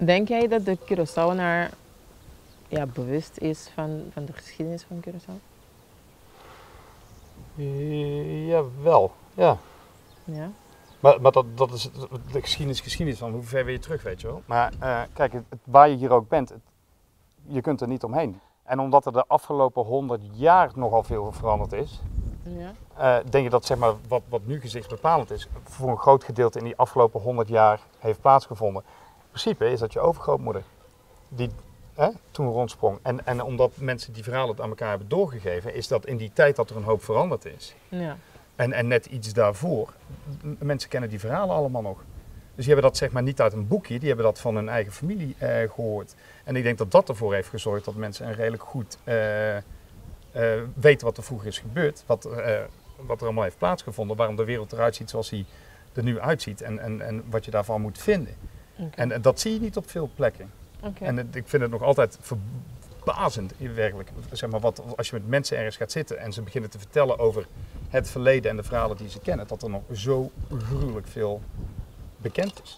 Denk jij dat de Curaçaoenaar bewust is van de geschiedenis van Curaçao? Jawel, ja. Ja? Maar dat is de geschiedenis van hoe ver wil je terug, weet je wel. Maar kijk, waar je hier ook bent, je kunt er niet omheen. En omdat er de afgelopen 100 jaar nogal veel veranderd is, denk je dat zeg maar, wat nu gezichtsbepalend is, voor een groot gedeelte in die afgelopen 100 jaar heeft plaatsgevonden. In principe is dat je overgrootmoeder die toen rondsprong. En omdat mensen die verhalen aan elkaar hebben doorgegeven, is dat in die tijd dat er een hoop veranderd is. Ja. En net iets daarvoor. Mensen kennen die verhalen allemaal nog. Dus die hebben dat zeg maar niet uit een boekje, die hebben dat van hun eigen familie gehoord. En ik denk dat dat ervoor heeft gezorgd dat mensen een redelijk goed weten wat er vroeger is gebeurd. Wat er allemaal heeft plaatsgevonden, waarom de wereld eruit ziet zoals hij er nu uitziet. En wat je daarvan moet vinden. Okay. En dat zie je niet op veel plekken. Okay. En ik vind het nog altijd verbazend, werkelijk. Zeg maar, als je met mensen ergens gaat zitten en ze beginnen te vertellen over het verleden en de verhalen die ze kennen, dat er nog zo gruwelijk veel bekend is.